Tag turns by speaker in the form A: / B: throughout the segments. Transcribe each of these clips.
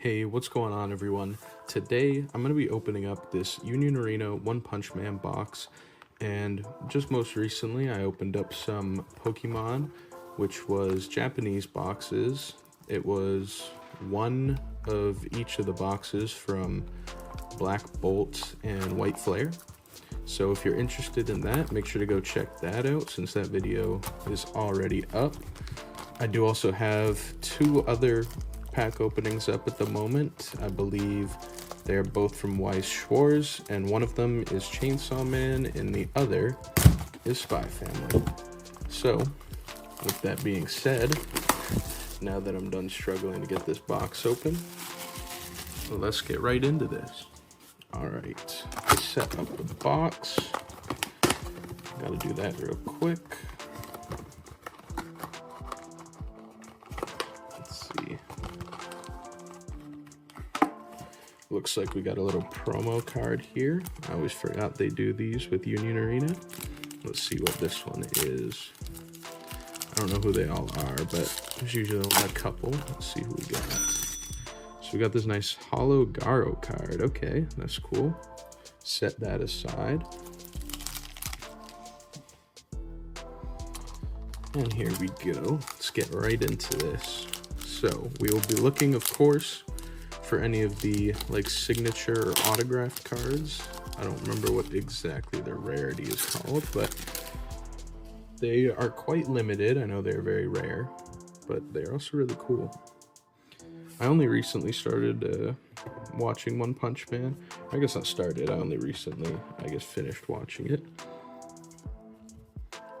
A: Hey, what's going on, everyone? Today, I'm going to be opening up this Union Arena One Punch Man box, and just most recently, I opened up some Pokemon, which was Japanese boxes. It was one of each of the boxes from Black Bolt and White Flare. So if you're interested in that, make sure to go check that out since that video is already up. I do also have two other pack openings up at the moment. I believe they're both from Weiss Schwarz, and one of them is Chainsaw Man and the other is Spy Family. So with that being said, now that I'm done struggling to get this box open, let's get right into this. All right, set up the box. Gotta do that real quick. Let's see. Looks like we got a little promo card here. I always forgot they do these with Union Arena. Let's see what this one is. I don't know who they all are, but there's usually only a couple. Let's see who we got. So we got this nice Hollow Garo card. Okay, that's cool. Set that aside. And here we go. Let's get right into this. So we will be looking, of course, for any of the like signature or autographed cards. I don't remember what exactly their rarity is called, but they are quite limited. I know they're very rare, but they're also really cool. I only recently started watching One Punch Man. I guess not started, I only recently, finished watching it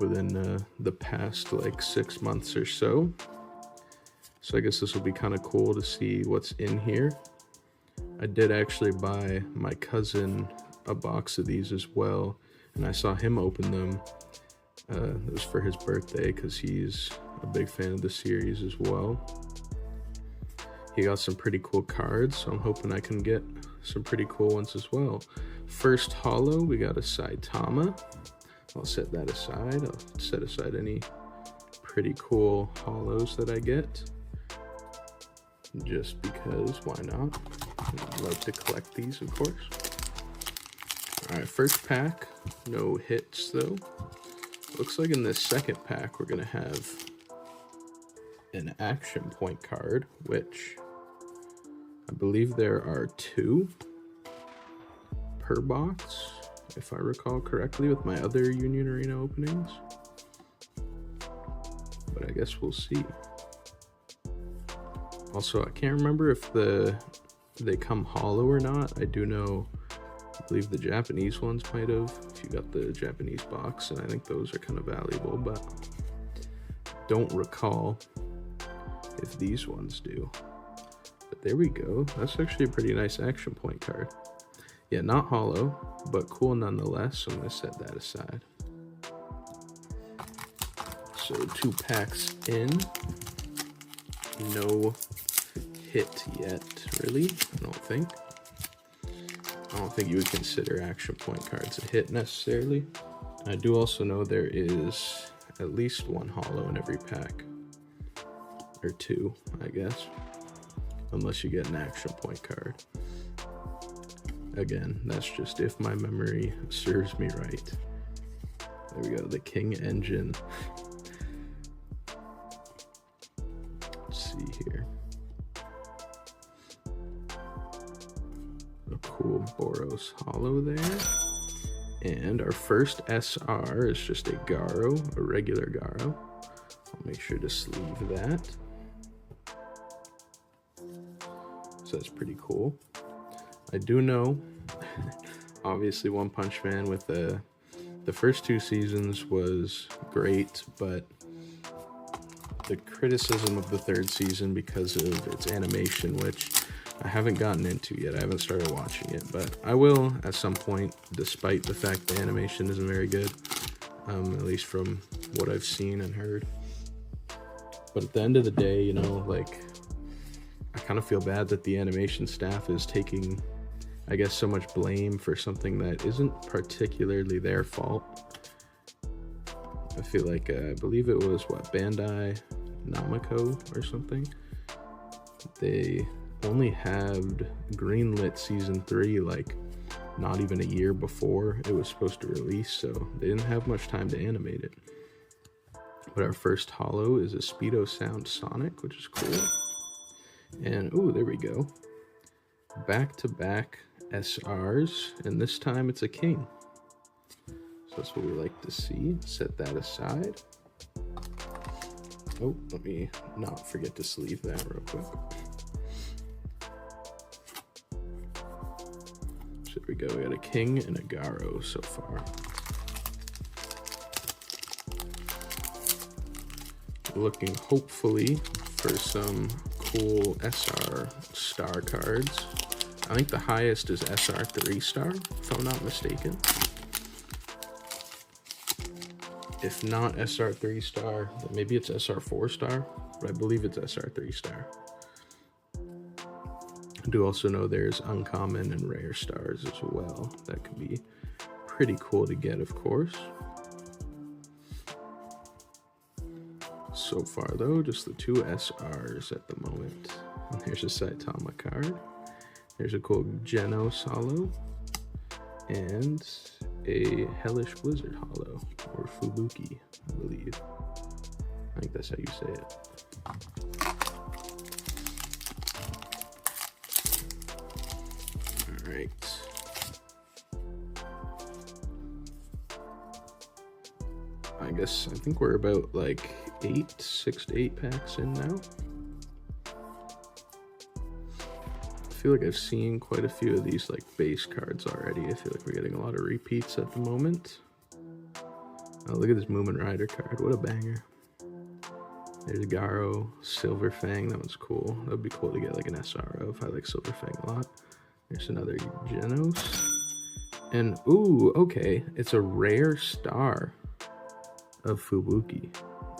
A: within the past like 6 months or so. So I guess this will be kind of cool to see what's in here. I did actually buy my cousin a box of these as well, and I saw him open them. It was for his birthday because he's a big fan of the series as well. He got some pretty cool cards, so I'm hoping I can get some pretty cool ones as well. First holo, we got a Saitama. I'll set that aside. I'll set aside any pretty cool holos that I get, just because, why not? I'd love to collect these, of course. All right, first pack, no hits though. Looks like in this second pack, we're gonna have an action point card, which I believe there are 2 per box, if I recall correctly, with my other Union Arena openings. But I guess we'll see. Also, I can't remember if they come hollow or not. I do know, I believe the Japanese ones might have, if you got the Japanese box, and I think those are kind of valuable, but don't recall if these ones do. But there we go. That's actually a pretty nice action point card. Yeah, not hollow, but cool nonetheless. So I'm going to set that aside. So 2 packs in. No hit yet, really. I don't think you would consider action point cards a hit necessarily. I do also know there is at least 1 hollow in every pack. Or 2, I guess. Unless you get an action point card. Again, that's just if my memory serves me right. There we go, the King Engine. Let's see here. A cool Boros holo there. And our first SR is just a Garo, a regular Garo. I'll make sure to sleeve that. So that's pretty cool. I do know, obviously One Punch Man with the first 2 seasons was great, but the criticism of the 3rd season because of its animation, which I haven't gotten into yet. I haven't started watching it, but I will at some point, despite the fact the animation isn't very good, at least from what I've seen and heard. But at the end of the day, you know, like, I kind of feel bad that the animation staff is taking, I guess, so much blame for something that isn't particularly their fault. I feel like, I believe it was, Bandai Namco or something. They only had greenlit season 3 like not even a year before it was supposed to release, so they didn't have much time to animate it. But our first holo is a Speedo Sound Sonic, which is cool. And ooh, there we go. Back-to-back SRs, and this time it's a king. So that's what we like to see. Set that aside. Oh, let me not forget to sleeve that real quick. So there we go, we got a king and a Garo so far. Looking hopefully for some cool SR star cards. I think the highest is SR 3 star, if I'm not mistaken. If not SR 3 star, then maybe it's SR 4 star, but I believe it's SR 3 star. I do also know there's uncommon and rare stars as well. That could be pretty cool to get, of course. So far though, just the 2 SRs at the moment. And here's a Saitama card. There's a cool Genos holo. And a Hellish Blizzard holo, or Fubuki, I believe. I think that's how you say it. Alright. I think we're about like 6 to 8 packs in now. I feel like I've seen quite a few of these like base cards already. I feel like we're getting a lot of repeats at the moment. Oh, look at this Moomin Rider card. What a banger. There's Garo, Silver Fang. That one's cool. That would be cool to get like an SR of. I like Silver Fang a lot. There's another Genos. And ooh, okay. It's a rare star of Fubuki,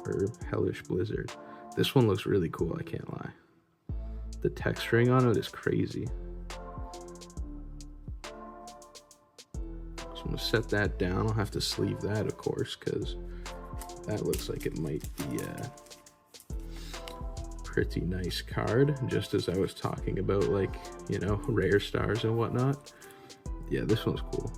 A: or Hellish Blizzard. This one looks really cool, I can't lie. The texturing on it is crazy. So I'm gonna set that down. I'll have to sleeve that, of course, because that looks like it might be a pretty nice card, just as I was talking about, like, you know, rare stars and whatnot. Yeah, this one's cool.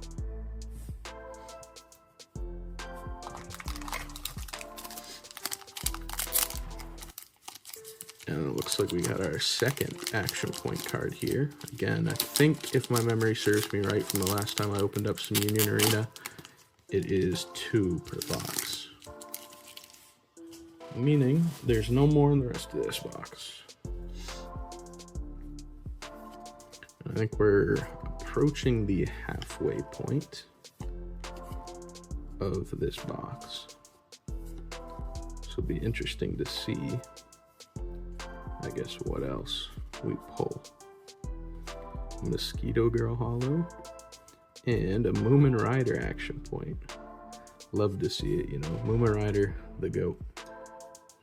A: And it looks like we got our second action point card here. Again, I think if my memory serves me right from the last time I opened up some Union Arena, it is 2 per box. Meaning there's no more in the rest of this box. I think we're approaching the halfway point of this box. So it'll be interesting to see, I guess, what else we pull. Mosquito Girl holo and a Moomin Rider action point. Love to see it, you know. Moomin Rider, the GOAT.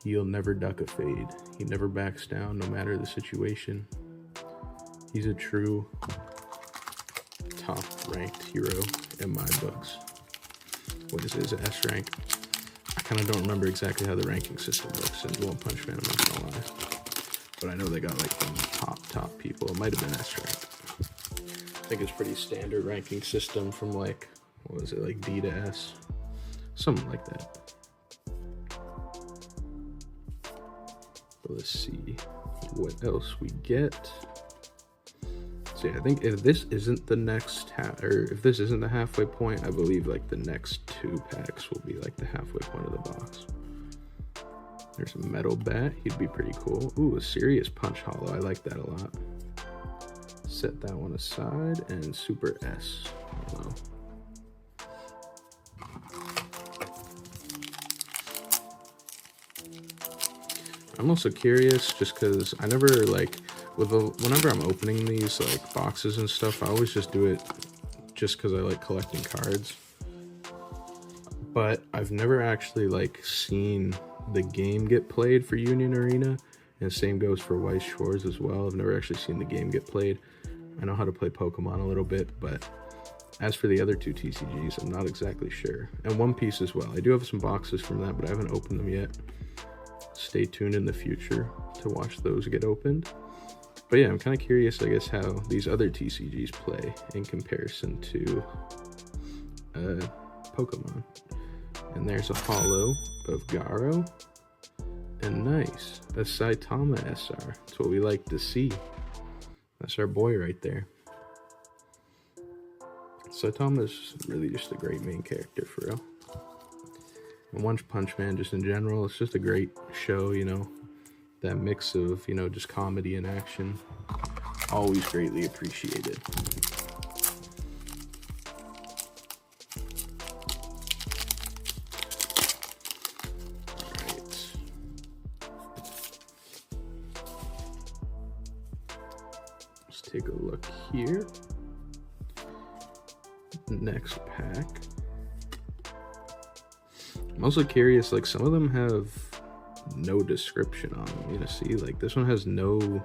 A: He'll never duck a fade. He never backs down no matter the situation. He's a true top ranked hero in my books. What is his S rank? I kind of don't remember exactly how the ranking system works in One Punch Man, I'm not gonna lie. But I know they got like the top people. It might have been S rank. I think it's pretty standard ranking system from like, what was it, like D to S? Something like that. But let's see what else we get. So yeah, I think if this isn't the next if this isn't the halfway point, I believe like the next 2 packs will be like the halfway point of the box. There's a Metal Bat, he'd be pretty cool. Ooh, a Serious Punch holo, I like that a lot. Set that one aside, and Super S holo. I'm also curious, just because I never like, whenever I'm opening these like boxes and stuff, I always just do it just because I like collecting cards. But I've never actually like seen the game get played for Union Arena, and same goes for Weiss Schwarz as well. I've never actually seen the game get played. I know how to play Pokemon a little bit, but as for the other 2 TCGs, I'm not exactly sure. And One Piece as well. I do have some boxes from that, but I haven't opened them yet. Stay tuned in the future to watch those get opened. But yeah, I'm kind of curious, I guess, how these other TCGs play in comparison to Pokemon. And there's a holo of Garo. And nice, a Saitama SR. That's what we like to see. That's our boy right there. Saitama's really just a great main character for real. And One Punch Man, just in general, it's just a great show, you know. That mix of, you know, just comedy and action. Always greatly appreciated. Alright. Let's take a look here. Next pack. I'm also curious, like some of them have no description on them. You know, see, like this one has no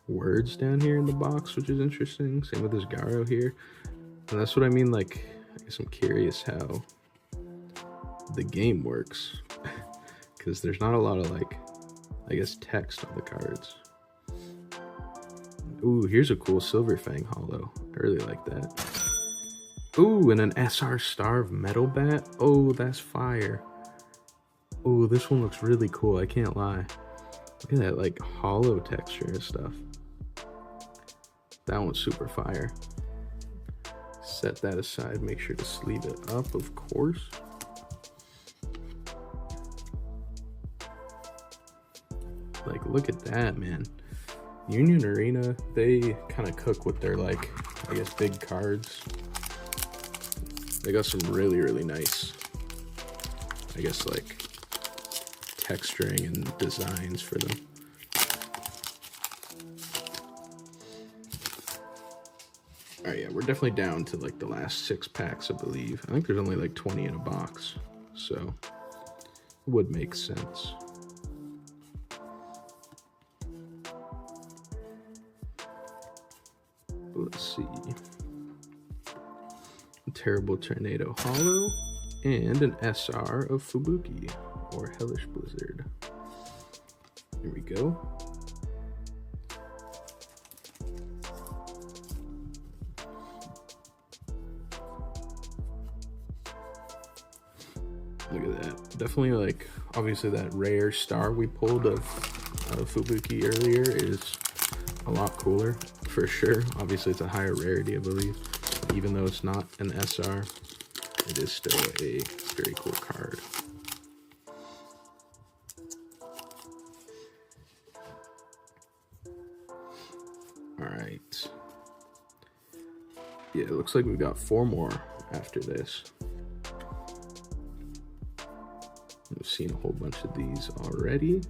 A: words down here in the box, which is interesting. Same with this Garo here. And that's what I mean, like, I guess I'm curious how the game works. Because there's not a lot of, like, I guess, text on the cards. Ooh, here's a cool Silver Fang holo. I really like that. Ooh, and an SR Starve Metal Bat. Oh, that's fire. Oh, this one looks really cool. I can't lie. Look at that, like, hollow texture and stuff. That one's super fire. Set that aside. Make sure to sleeve it up, of course. Like, look at that, man. Union Arena, they kind of cook with their, like, I guess, big cards. They got some really, really nice, I guess, like, texturing and designs for them. All right, yeah, we're definitely down to like the last 6 packs, I believe. I think there's only like 20 in a box, so it would make sense. Let's see. A Terrible Tornado holo and an SR of Fubuki, or Hellish Blizzard. Here we go. Look at that. Definitely, like, obviously that rare star we pulled of Fubuki earlier is a lot cooler, for sure. Obviously it's a higher rarity, I believe. Even though it's not an SR, it is still a very cool card. Alright. Yeah, it looks like we've got 4 more after this. I've seen a whole bunch of these already.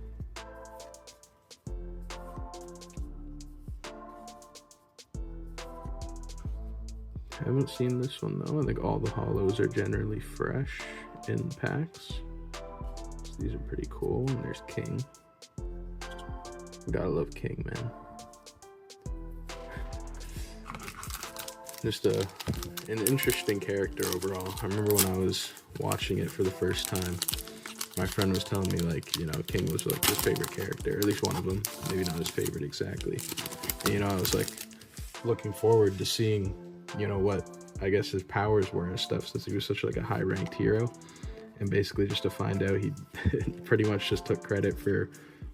A: Haven't seen this one though. I think all the holos are generally fresh in packs. So these are pretty cool. And there's King. Gotta love King, man. Just an interesting character overall. I remember when I was watching it for the first time, my friend was telling me, like, you know, King was like his favorite character, or at least one of them. Maybe not his favorite exactly. And, you know, I was like looking forward to seeing, you know, what I guess his powers were and stuff, since he was such like a high ranked hero. And basically just to find out he pretty much just took credit for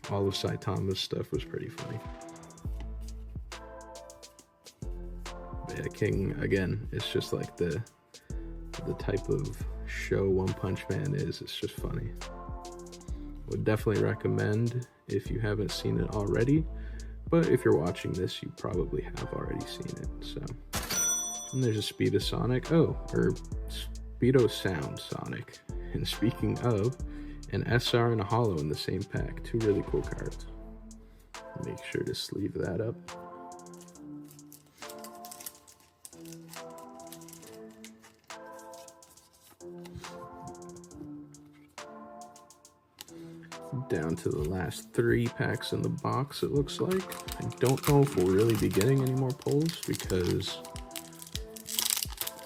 A: all of Saitama's stuff was pretty funny. But yeah, King, again, it's just like the type of show One Punch Man is. It's just funny. Would definitely recommend if you haven't seen it already, but if you're watching this, you probably have already seen it. So, and there's a Speedosonic, or Speedosound Sonic. And speaking of, an SR and a holo in the same pack. 2 really cool cards. Make sure to sleeve that up. Down to the last 3 packs in the box, it looks like. I don't know if we'll really be getting any more pulls, because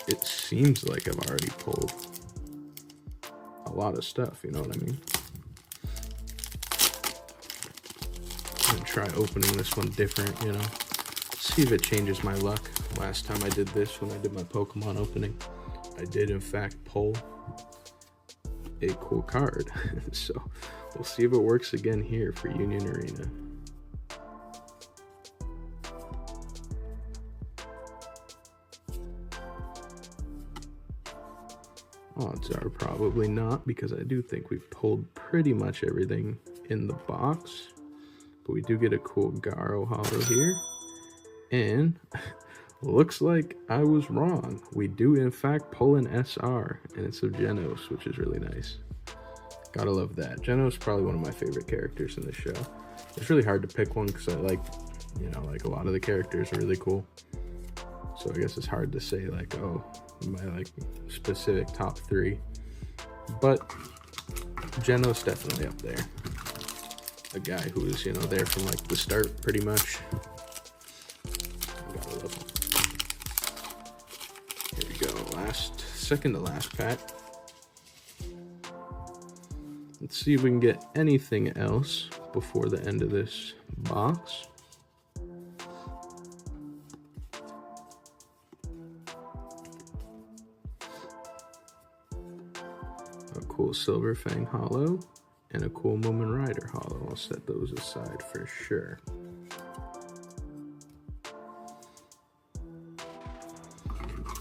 A: it seems like I've already pulled a lot of stuff, you know what I mean? I'm gonna try opening this one different, you know. See if it changes my luck. Last time I did this, when I did my Pokemon opening, I did in fact pull a cool card. So we'll see if it works again here for Union Arena. Odds are probably not, because I do think we've pulled pretty much everything in the box. But we do get a cool Garo holo here. And looks like I was wrong. We do in fact pull an SR, and it's of Genos, which is really nice. Gotta love that. Genos is probably one of my favorite characters in the show. It's really hard to pick one because I like, you know, like a lot of the characters are really cool. So I guess it's hard to say like, oh, my like specific top 3. But Genos definitely up there. A guy who is, you know, there from like the start pretty much. Gotta love him. Here we go, second to last pack. Let's see if we can get anything else before the end of this box. A cool Silverfang holo and a cool Moomin Rider holo. I'll set those aside for sure.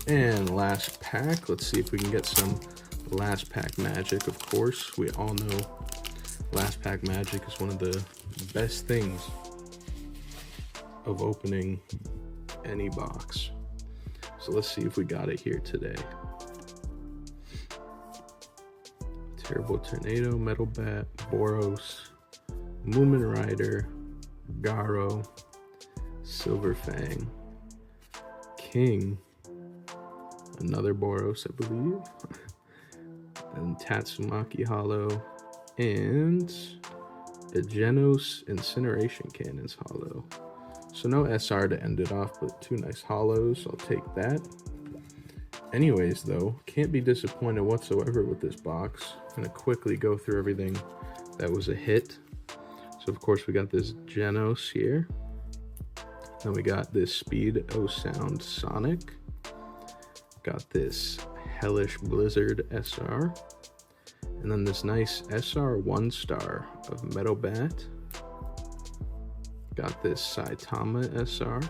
A: And last pack, let's see if we can get some last pack magic. Of course, we all know last pack magic is one of the best things of opening any box. So let's see if we got it here today. Terrible Tornado, Metal Bat, Boros, Moomin Rider, Garo, Silverfang, King, another Boros, I believe, and Tatsumaki holo, and a Genos Incineration Cannons holo. So no SR to end it off, but 2 nice holos. I'll take that. Anyways, though, can't be disappointed whatsoever with this box. I'm gonna quickly go through everything that was a hit. So of course we got this Genos here. Then we got this Speed O Sound Sonic. Got this Hellish Blizzard SR. And then this nice SR 1-star of Metal Bat. Got this Saitama SR.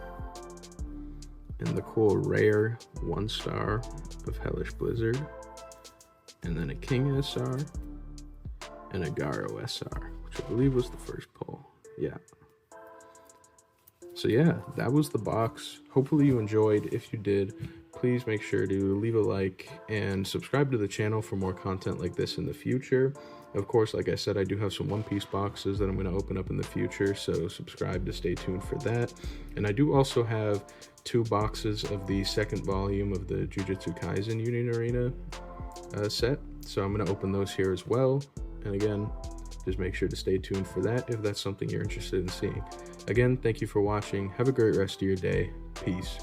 A: And the cool rare 1-star of Hellish Blizzard. And then a King SR. And a Garo SR, which I believe was the first pull. Yeah. So yeah, that was the box. Hopefully you enjoyed. If you did, please make sure to leave a like and subscribe to the channel for more content like this in the future. Of course, like I said, I do have some One Piece boxes that I'm going to open up in the future, so subscribe to stay tuned for that. And I do also have 2 boxes of the second volume of the Jujutsu Kaisen Union Arena set, so I'm going to open those here as well. And again, just make sure to stay tuned for that if that's something you're interested in seeing. Again, thank you for watching. Have a great rest of your day. Peace.